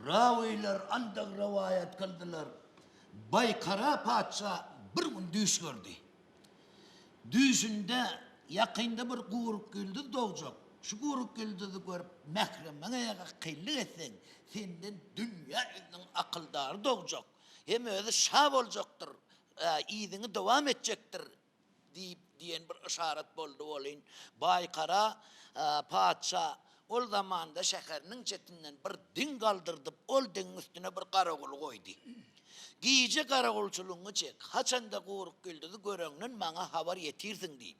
Raviler ancak rivayet kıldılar. Baykara padşah bir gün düş gördü. Düşünde yakında bir kuyruk güldü doğacak. Şu kuyruk güldü görüp mehremine yaga kıylık etsen senden dünyanın akıldarı doğacak. Hem öyle şab olacaktır. İyiliğini devam edecektir deyip diyen bir işaret buldu olayın. Baykara padşah ol zamanda şehirinin çetinden bir din kaldırdıp ol din üstüne bir karakol koydu. Giyece karakolçuluğunu çek. Haçanda kuyruk güldü göreninin bana haber yetirsin deydi.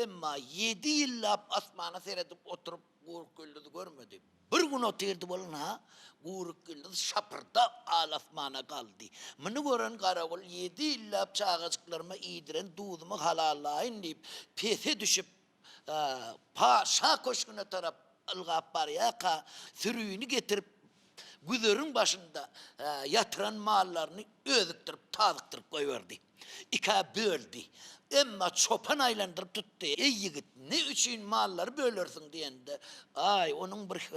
Ama 7 yıllap asmana seyredip oturup kuyruk güldü görmedi. Bir gün oturdu bolun ha, kuyruk güldü şapırda al asmana kaldı. Bunu gören karakol 7 yıllap çağacıklarıma iyidiren dudumu halallayın deyip pese düşüp paşa koşkuna taraf ılgap var ya ka sürüyünü getirip güdürün başında yatıran mallarını ödüktürüp tadıktırıp koyverdi. İka böldü. Ama çopan aylandırıp tuttu. Ey yigit ne için malları bölürsün diyende. Ay onun bir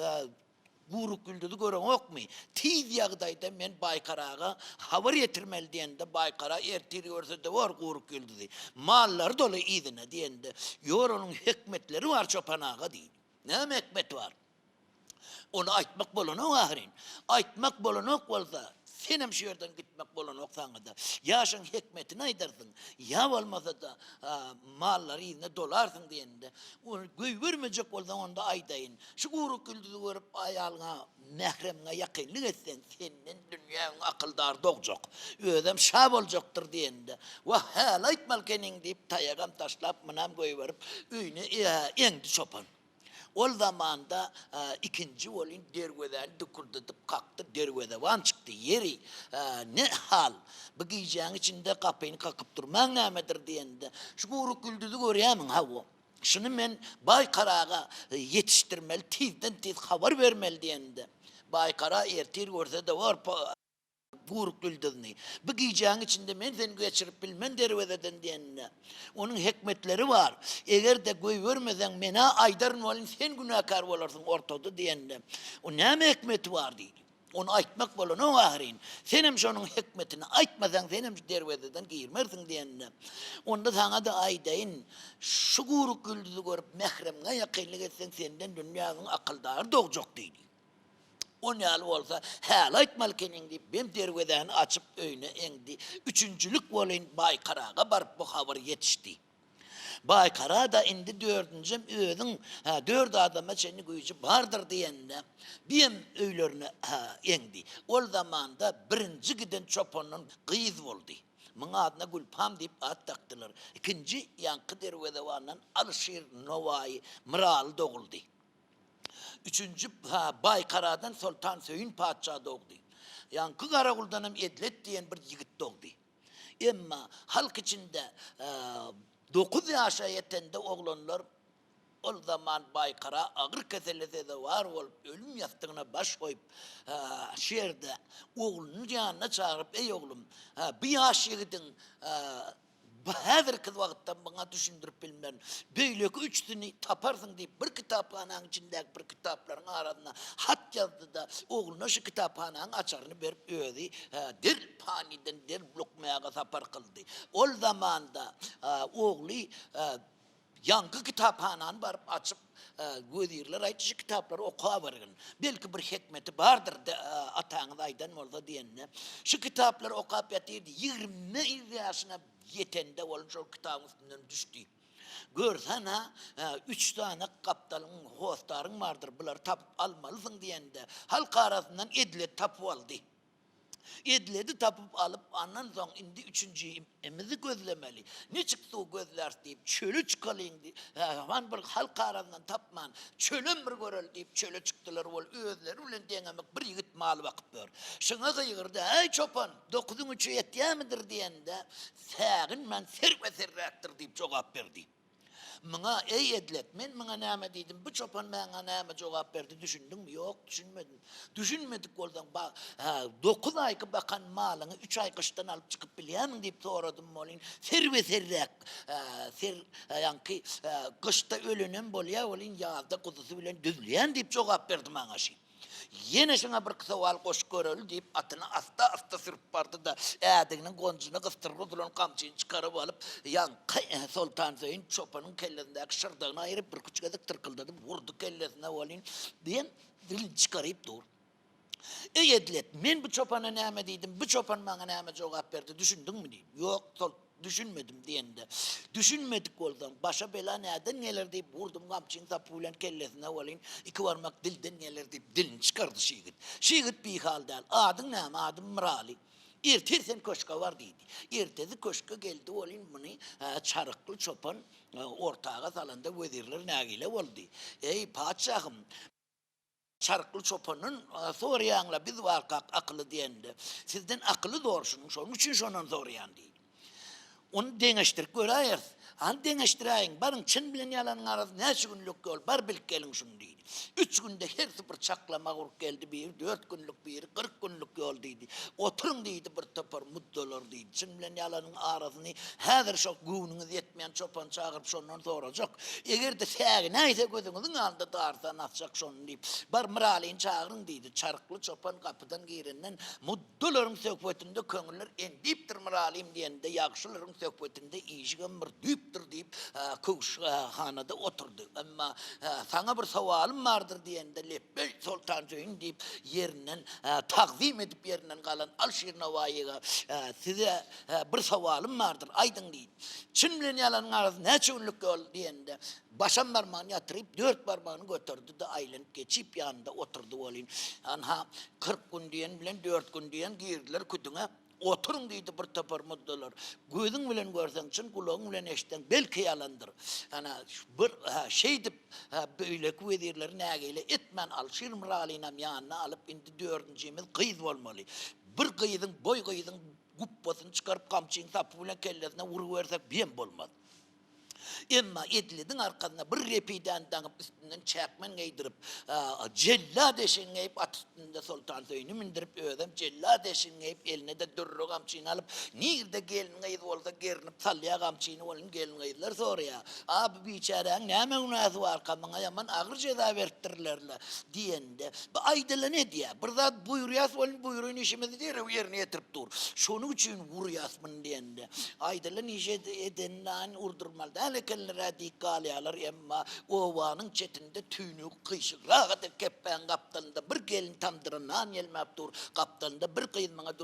kuyruk güldüğü gören yok mu? Tiz yağdayda men Baykarağa haber yetirmeli diyende Baykara ertiriyorsa da var kuyruk güldüğü. Malları dolu idine diyende. Yor onun hikmetleri var çopan ağa değil. Ne hikmet var? Onu aytmak bolana ahirin. Aytmak bolana olsa senem şu yerden gitmek bolana sana da. Yaşın hikmetini aydarsın. Ya olmasa da malları yine dolarsın diyende. Onu vermeyecek olsa onda aydayın. Şu kuyruk güldüğü görüp ayağına mehremine yakınlık etsen senin dünyanın akıldar doğacak. Ödem şab olacaktır diyende. Ve hala aytmal kenin deyip tayagam taşlap mınam koyuverip üyüne endi çopan. O zamanda ikinci olin derveden dukurdatıp kalktı dervedevan çıktı yeri ne hal bu giyeceğin içinde kapıyını kakıp durman nemedir diyende şu kuyruk güldüğü görüyemin ha o. Şunu ben Baykarağa yetiştirmeli tizden tiz haber vermeli diyende Baykara ertir görse de var kuyruk güldüğünü. Bu giyeceğin içinde men seni geçirip bilmen dervededen diyenine. Onun hikmetleri var. Eğer de göy vermeden mena aydarın olun sen günahkar olursun ortada diyenine. O ne hikmeti var değil. Onu aytmak bolun o ahirin. Senem onun hikmetini aytmasan senem dervededen giyirmersin diyenine. Onda sana da aydayın. Şu kuyruk güldüğü görüp mehremine yakınlık etsen senden dünyanın akıldarı doğacak değil. O ne olsa hala etmel kenin deyip ben derveden açıp öyüne endi. Üçüncülük olayın Baykarağa barıp bu haber yetişti. Baykara da indi dördüncüm ödün dört adama seni gücü vardır diyenle bir öylerine endi. O zaman da birinci giden çopanın kıyız oldu. Mına adına Gülpam deyip ad taktılar. İkinci yankı dervedevandan Alışır Novai Mıral doğuldu. Üçüncü Baykara'dan Sultan Söyün padişahı doğdu. Yankı Karakul'danım Edlet diyen bir yigit doğdu. Ama halk içinde 9 yaşa yetende oğlanlar o zaman Baykara ağır keselese de var olup ölüm yastığına baş koyup şehirde oğlunun yanına çağırıp ey oğlum bir yaş yigidin her kız vakitten bana düşündürüp bilmem. Böyle ki üçtünü taparsın deyip bir kitaphananın içindeki bir kitapların arasına hat yazdı da oğluna şu kitaphananın açarını verip ödü. Der paniden der lokmaya sapar kıldı. O zaman da oğlu yankı kitaphananı varıp açıp gözlerler aytışı kitapları okuyabilirin. Belki bir hikmeti vardır atağınız aydan olsa diyenine. Şu kitapları okuyup yatırdı. 20 yaşına yetende olmuş o kitabın üstünden düştü. Görsen ha, 3 tane kaptalın, hostarın vardır. Bunları tapıp almalısın diyende. Halk arasından edile tapıp aldı. Ediledi tapıp alıp andan sonra indi üçüncü emizi gözlemeli. Ne çıktı o gözler deyip çölü çıkalayın deyip. Aman bir halk arasından tapman çölün bir görel deyip çöle çıktılar ol özleri ulen denemek bir yigit mal vakıp ver. Şuna kıyırdı ey çopan 9'un 3'ü yetiye midir diyende sağın ben serve serraktır deyip cevap verdi. Mına ey Edlet, men mına näme diýdim, bu çopan mena näme jogap berdi, düşündiňmi? Ýok, düşünmedim. Düşünmedik boldan, 9 aýky bakan malyny 3 ay kıştan alyp çykyp bilýärmiň diýip soradym bolin. Serwezerräk, ýanky kışta ölünen bolýar, bolin ýazda gudusy bilen düzlýän diýip jogap berdi maňa şi. Yine şuna bir sowal goş göreli diýip atyny asta sürüp bardy da ädiginiň gonjyny gystyrıp duran kamçyny çykaryp alyp ýanky Sultan Zeyn çopanyň kellesindäki şyrdagyny aýryp bir küçügedik tırkıldady, vurdy kellesine bolin diýen dilini çykaryp dur. Ey Edlet, men bu çopana näme diýdim, bu çopan maňa näme jogap berdi, düşündiňmi diýip. Ýok, düşünmedim diýende. Düşünmedik boldan, başa bela näden geler diýip vurdum gamçyň tapy bilen kellesine bolin, iki barmak dilden geler diýip dilini çykardy şigit. Şigit bir halda, adyň näme? Adym Mirali. Ertesi köşke var diýdi. Ertesi köşke geldi bolin muny çarykly çopan ortaga salanda wezirler nägile boldy. Ey paçahym, çarykly çopanyň soraýanla biz warkak akyly diýende. Sizden akyly dorşuň, şonuň üçin şonan soraýan diýdi. Onu deňeşdirip göräýär. Han deňeşdiräýin, barın çyn bilen ýalanyň arasynda näçe günlük ýol bar bilip geliň şunu diýdi. 3 günde her bir çaklama gurup geldi bir, 4 günlük bir, 40 günlük ýol diýdi. Oturun diýdi bir topar muddalar diýdi. Çyn bilen ýalanyň arasyny häzir şo güwüňiz ýetmeýän çopan çagyryp şondan sorajak. Egerde sägi näýse gözüňiziň aldyda darsan atjak şonu diýip. Bar Miralyň çagyryň diýdi. Çarykly çopan kapydan girenden muddalaryň söhbetinde köňüller endipdir Miralyň diýende ýagşylaryň söhbetinde ýygyň bir düýpdir diýip köş hanada oturdy. Emma saňa bir sowalym bardyr diýende Leppey Sultan Zeyn diýip ýerinden taqdim edip ýerinden galan Alşir Nawaýyga size bir sowalym bardyr, aýdyň diýdi. Çyn bilen ýalanyň arasynda näçe günlük ýol diýende başam barmagyny ýatyryp 4 barmagyny götürdi de aýlanyp geçip ýanynda oturdy bolin. Anha 40 gün diýen bilen 4 gün diýen girdiler kütüňe. Oturun diýdi bir topar muddalar. Gözüň bilen görseň çyn, gulagyň bilen eşitden belki ýalandyr. Ana bir şey dip böyle wezirler nägile etmen Alşir Miralyny ýanyna alyp indi 4-nji ýyl gyýz bolmaly. Bir gyýzyň boy gyýzyň guppasyny çykaryp kamçyň tapy bilen kellesine urup bersek bien bolmaz. Emma Edlet'in arkasına bir repiden danıp üstünden çakman giydirip cellad eşin giyip at üstünde Sultan Zeyn'i mindirip ödem cellad eşin giyip eline de dürrü kamçığını alıp nirde gelin giydi olsa gerinip sallaya kamçığını olun gelin giydiler soruya. Abi bir içeren näme unası var kamına yaman ağır ceza verttirlerle diyende. Aydala ne diye? Bir zat buyuruyas olun buyurun işimizi diye yerine yetirip dur. Şunu için vuruyasmın diyende. Aydala nişe edenlerin urdurmalı. Kelli radikal ýalar emma owanyň çetinde tüýnük kıyşyklaga da keppen gapdalynda bir gelin tamdyrynan gelmäp dur. Gapdalynda bir kıyın maňa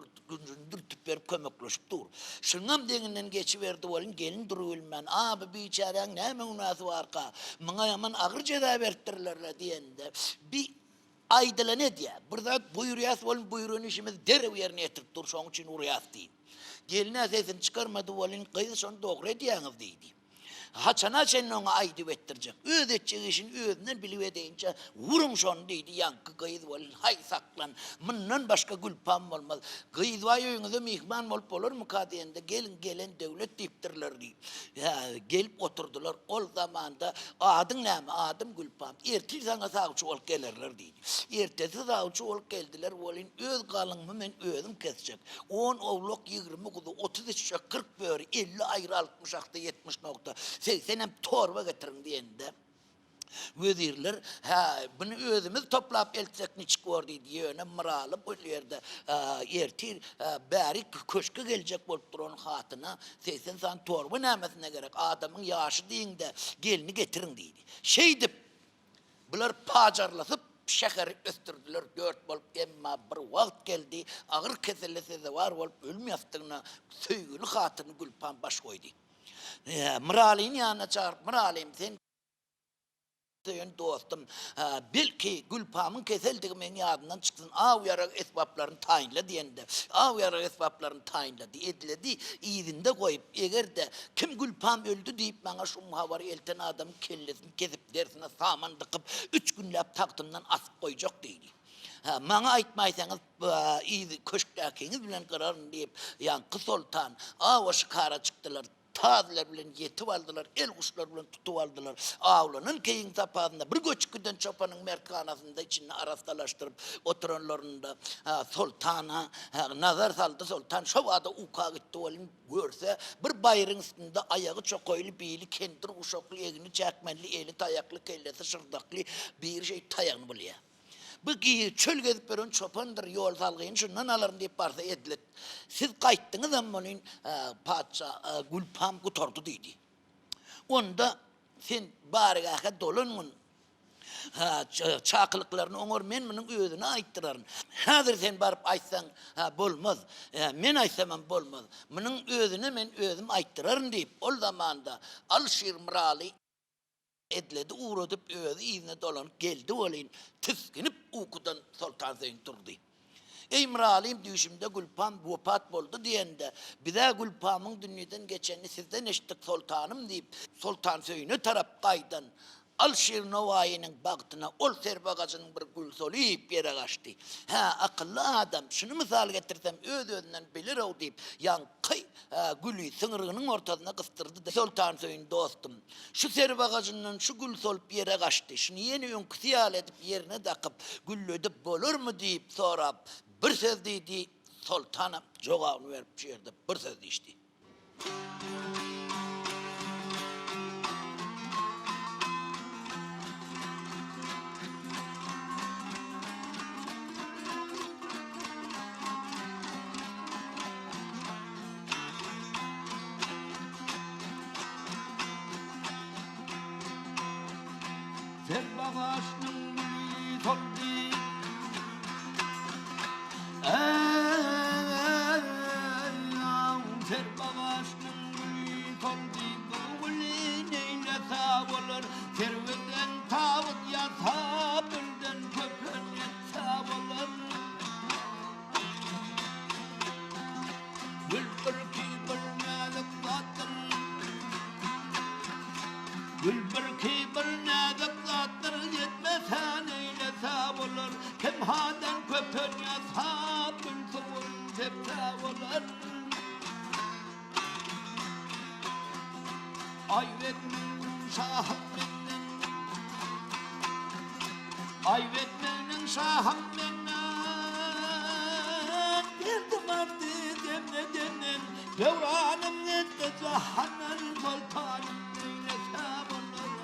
dürtüp berip kömekleşip dur. Şuňam deňinden geçiberdi bolin gelin durulman. Abi biçarang näme unasy barka? Maňa ýaman agyr jeda bertdirler diýende. Bir aýdyla ne diýär? Bir zat buyurýas bolin buyruny işimiz derew ýerine ýetirip dur. Şoň üçin urýas diýdi. Gelin äsesini çykarmady bolin gyýy şonu dogry diýäňiz diýdi. Haçana senin ona aydı ettirecek. Ödetçi işin ödünden bilip edeyince vurun şonu deydi yankı gıydı var. Hay saklan. Bundan başka gülpam olmaz. Gıydı var yönüze mihman olup olur mu kadiyende gelin gelen devlet deyiptirler deyip. Gelip oturdular. Ol zamanda adın näme? Adım gülpam. Ertil sana sağçı olup gelirler deydi. Ertesi sağçı olup geldiler. Volin öz kalınımı men ödüm kesecek. 10 oğluk 20 kudu 33 40 böğrü 50 ayrı 60 akta 70 nokta. Senem torba getirin diýende. Wezirler bunu özümüz toplap eltsek niçik var diýene Miraly bu ýerde ertir bäri köşke geljek bolup duran hatyna sen san torba nämetine gerek adamyň ýaşy diýinde gelini getirin diýdi. Şey dip bular pajarlasyp şäheri östürdiler 4 bolup emma bir wagt geldi agyr kesellese de var bolup ölmýärdigine söýgüli hatyny Gülpan baş goýdy. Miralyň ýanyna çağırıp Miralyň sen dostum belki Gülpamyň keseldigi meniň ýadymdan çyksyn a uyarak esbaplarını taýinla diýende a uyarak esbaplarını taýinlady edildi ýyzynda goýup egerde kim Gülpam öldü diýip maňa şu muhabary elten adam kellesini kesip dersine saman dıkyp 3 günläp taktymdan asyp goýjak diýdi. Maňa aýtmaýsaňyz köşkdäkiňiz bilen gararyn diýip ýanky Sultan awaş kara çykdylar. tazlar bilen yetip aldılar, el kuşlar bilen tutup aldılar. Avlanın keyin tapadında bir göçküden çopanın merkanasında içini arastalaştırıp oturanlarında sultana nazar saldı. Sultan şovada uka gitti olin görse bir bayrın üstünde ayağı çok koyulu biyli kendir uşaklı egini çekmenli eli tayaklı kellesi şırdaklı bir şey tayağını buluyor. Bu ki çöl gezip veren çopandır yol salgıyın şundan alırım deyip varsa edilet. Siz kayttınız ama onun padişah Gülpam kutordu dedi. Onda sen bari aka dolunmun çakılıklarını onur men bunun özüne ayttırarın. Hazır sen barıp aytsan bolmaz. Men aytsamam bolmaz. Bunun özüne men özüm ayttırarın deyip o zamanda Alşir Mırali edildi, uğradıp özü izine dolanıp geldi olayın. Tıskinip ukudan Sultan Zeyn durdu. Ey Mıralim düşümde Gülpam vefat oldu diyende bir de Gülpam'ın dünyadan geçeni sizden eşittik sultanım deyip Sultan Zeyn'e taraf kaydan Alşir Novayi'nin baktına ol serbagacının bir gül soluyup yere kaçtı. Akıllı adam şunu misal getirsem öz özünden bilir o deyip yankı gülü sınırının ortasına kıstırdı da Sultan Zeyn dostum şu serbagacının şu gül solup yere kaçtı. Şunu yeni ünksiyal edip yerine takıp güllödüp olur mu deyip sonra bir söz dedi sultana cevabını verip şehirde bir söz değişti. Serbağaç'ın gülü soldu Serbağaç'ın gülü soldu Bu gülü neyle sağ serveten tavut yasa birden köpen yetsa olur Gülbür ki bilmedik zattır Gülbür ki bilmedik zattır yetmesen eyle sağ olur Kim haden köpen yasa bilsuvun sepsa olur Ayvetmenin şahım benden Ayvetmenin şahım benden Derdim ardı demeden Devranım nette cahannen sultanım neyle sabırlarım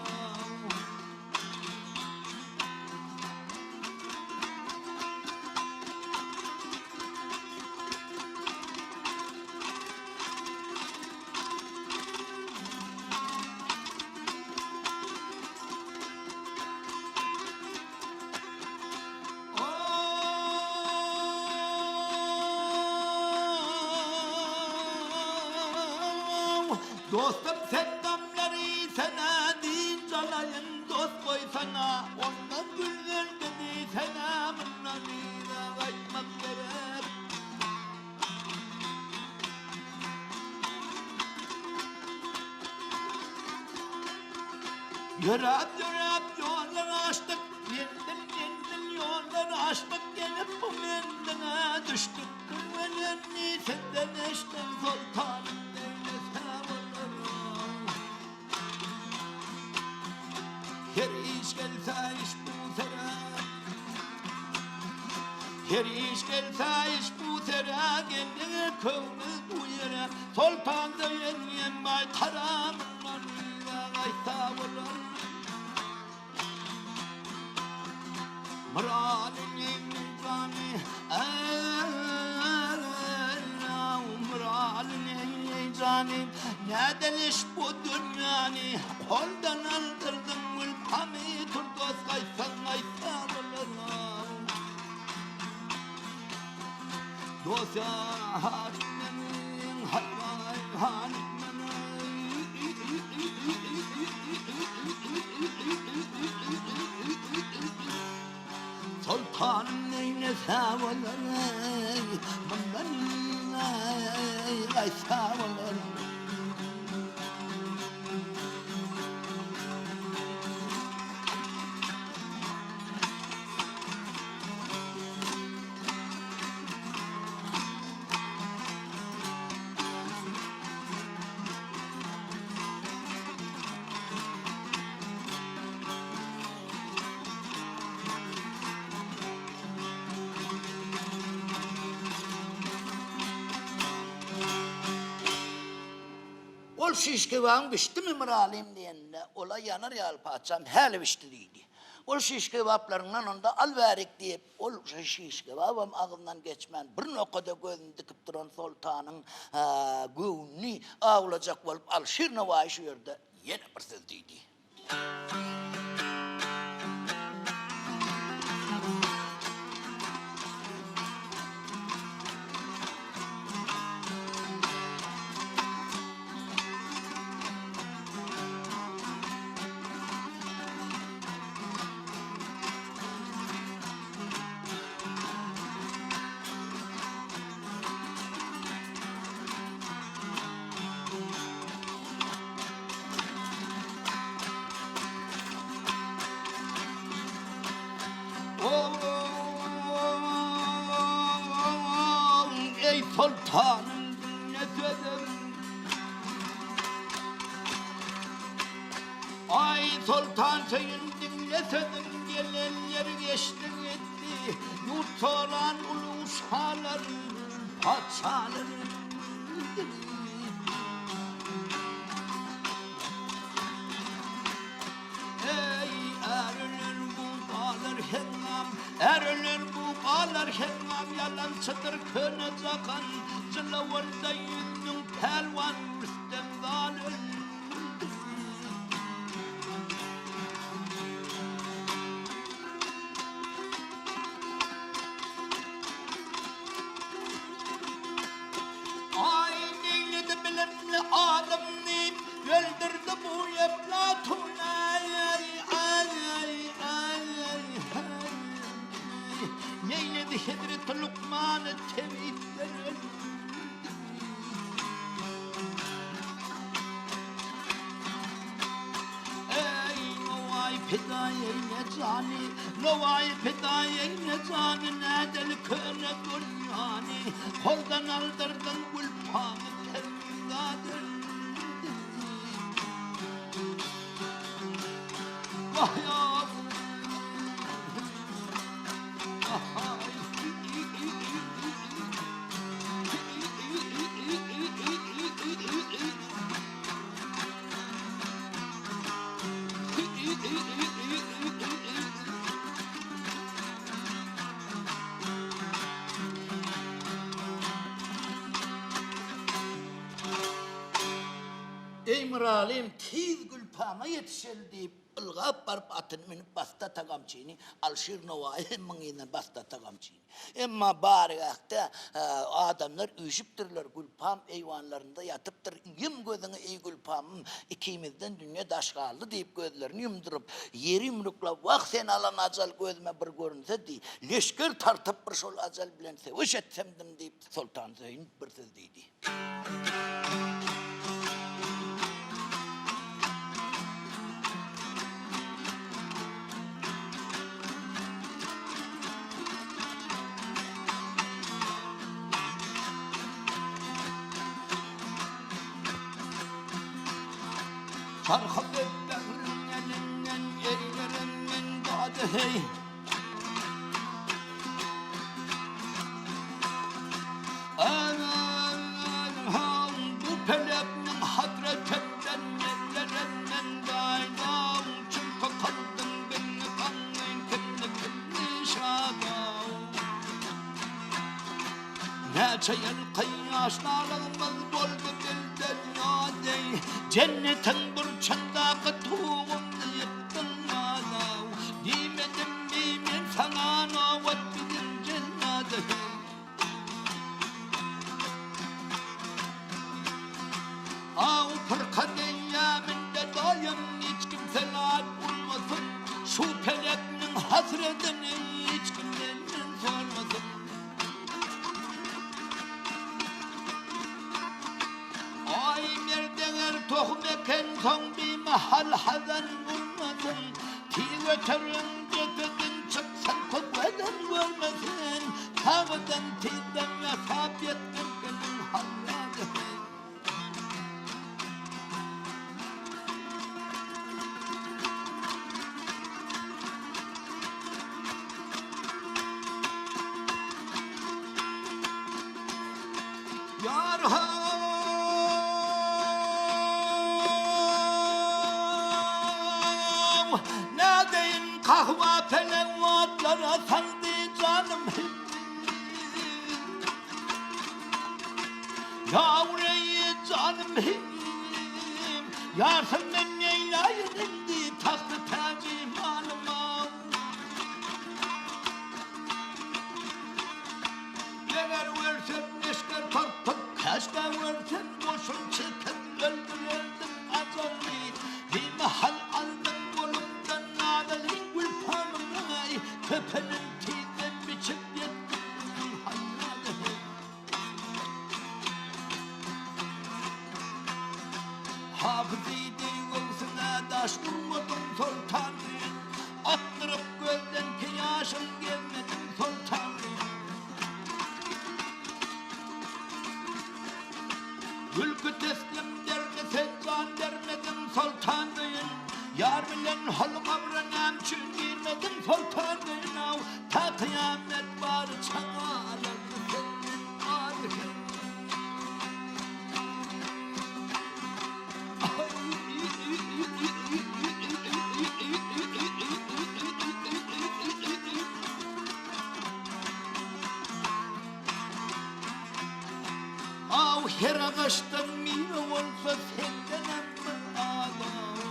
Dostum sen damları sana din calayın dost koy sana ondan güzel dedi sana bunlarıyla kaçmak gerek Yörap yollar açtık Yendin yollar açtık Gelip bu mendine düştük Kırvelenli senden eşten sultanım Her iş gelse iş bu sera Her iş gelse iş bu sera Kendine kövmü bu yere Sultan Zeyn yenmay karamınlarıyla kaysa olur Mıral'in nizami Mıral'in nizami Neden iş bu dünyanı Koldan aldırdım Gülpam'ı turdoz kaysan kaysa bulurum Dosya hakimenin hakimenin Sultanım neyle sağolur Bundan kaysa olur ol şiş kebabın pişti mi Miralim diyende, ola yanar ya paçam, hele pişti deydi. Ol şiş kebaplarından onda al verik deyip, ol şiş kebabım ağından geçmen, bir noktada gözünü dikip duran sultanın göğünü ağılacak olup Alşir Nevai şu yerde yine bir söz deydi. Ey sultanım ne söyledim? Ay sultan senin dinlesedim gelenler geçti gitti. Yurt olan uluslarlar paçaları. Ey erler bu dağlar hengam, erler bu dağlar hengam, yalancıdır könü zakan, zılavarda yüzün pelvan Rüstem dağlar. Ay neyledi bilenli adamni, öldürdü bu Eflatun. Neyledi Hedret-i Lukman-ı Tevhid'den. Ey novay pedayey ne cani, novay pedayey ne cani, nedel köne dünyani, koldan aldırdın gülpanı tevhidadır. Vah ya! Ey Miralim tiz gülpama yetişel deyip ılgap barıp atın minip basta tagamçini Alşir Nevai hemmingine basta tagamçini. Emma bari akta adamlar üşüptürler gülpam eyvanlarında yatıptır. Yum gözünü ey gülpamım ikimizden dünya daşkaldı deyip gözlerini yumdurup yeri yumrukla vak sen alan acal gözüme bir görünse dey. Leşker tartıp bir şol acal bilen seviş etsemdim deyip Sultan Zeyn bir söz deydi. Çarkı bebeklerin elinden eylerinden dadı hey. Bu pelebnin hadretinden yerlerinden daydam. Çünkü kaldım beni kanlayın kimli şadam. Nece yıl kıyaslarımız doldu dilden yadey. Cennetin burçundaki tuğumunu yıktın yadav. Demedim demin sana navat bizim cennete. Av fırka dünyamında daim hiç kimse layık olmasın. Şu peleknin hasretini hiç kimden sormasın. Ay merdeler tohum eken son bir mahal hazan bulmasın. Ki götürün getirdin çıksan kuvveden görmesin. Tağdan tizden yasap yetkin gönül halladı. Yar ne deyin kahva pelevatlara saldı canım. Yavreyi canım. Yar sen ben neylayın indi taktı tacım hanıma. Neler versen neşker tartıp keşke versen boşun çeken öldürüldüm azami. Bir mahal aldım kolumdan nadeli gülpanımı köpenin tine biçip yettim hayalimi. Hafızıydı yolsuna daş vurmadım sultanım. Attırıp gözden ki yaşım gelmedim sultanım. Ülkü teslim derdi sen can dermedim sultanım. Yar bilen hol kabrına emçün girmedim sultanım. Ta kıyamet var çağalım senin adın. Her ağaçtan meyve olsa senden amma ağlam.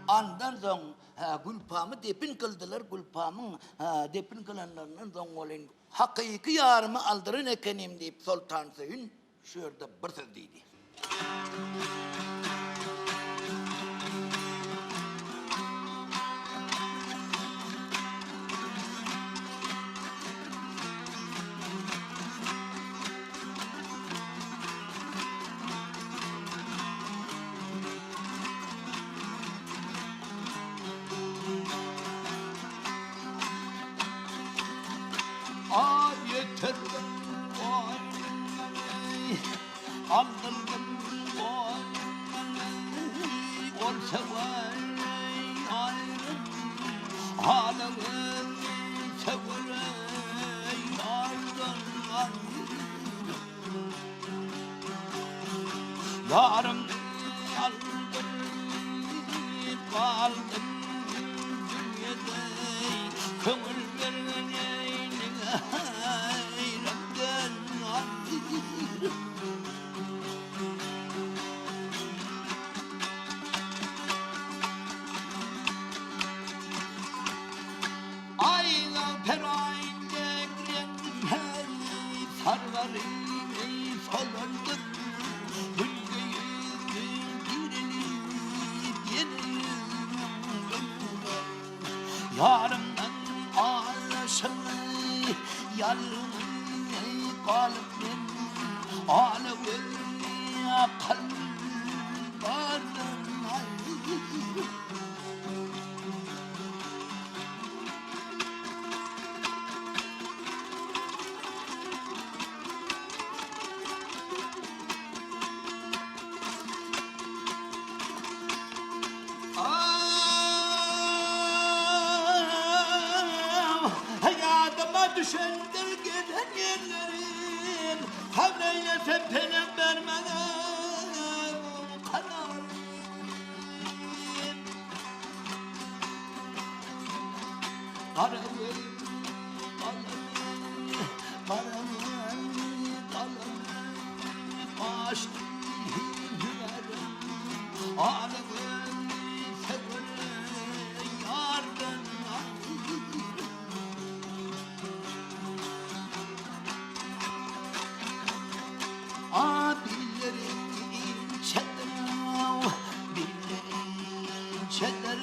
Andan soň Gülpamy depin kıldılar. Gülpamyň depin kılanlarından soň bolan hakyky ýarymy aldyryn ekenim diýip Sultan Seyün şu ýerde bir söz diýdi. Yeter vay aldım vay olsa vay ayrım halımın severey ayrım yarım aldım kaldım dünyada kömür vermeyeyim hayrandan ayrım. Ayla perayinde grenhey sarvarey salandım Hülgeyi dirilip yenildim yarımdan ağlaşımı yalımı kalbim ağlıverni akıl vardım hayatıma düşendir giden yerlerin Havleylesem pelem vermeden kanarım Karavır kalım karavır kalım Açtı hüverim ağlamın severim yardan Billerin çedir billerin çedir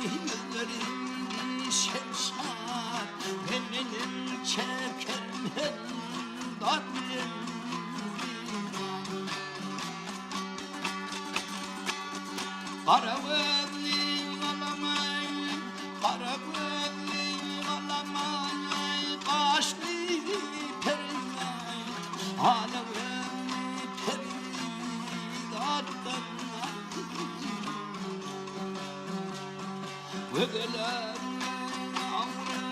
Yüzlerin şemşat Benim çekerim darbilim Karavırlıyım alamay Karavırlıyım alamay Kaşlı perimay Ağlamay ögeler ağrı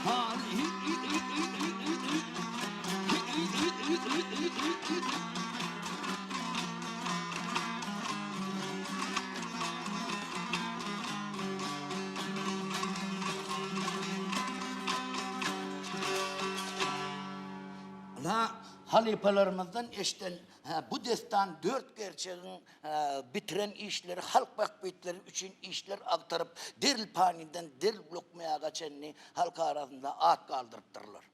hali La halifelerimizden eşten bu destan dört gerçeğin bitiren işleri, halk bakbiyetleri için işler aktarıp deril paninden deril lokmaya kaçanını halk arasında at kaldırıptırlar.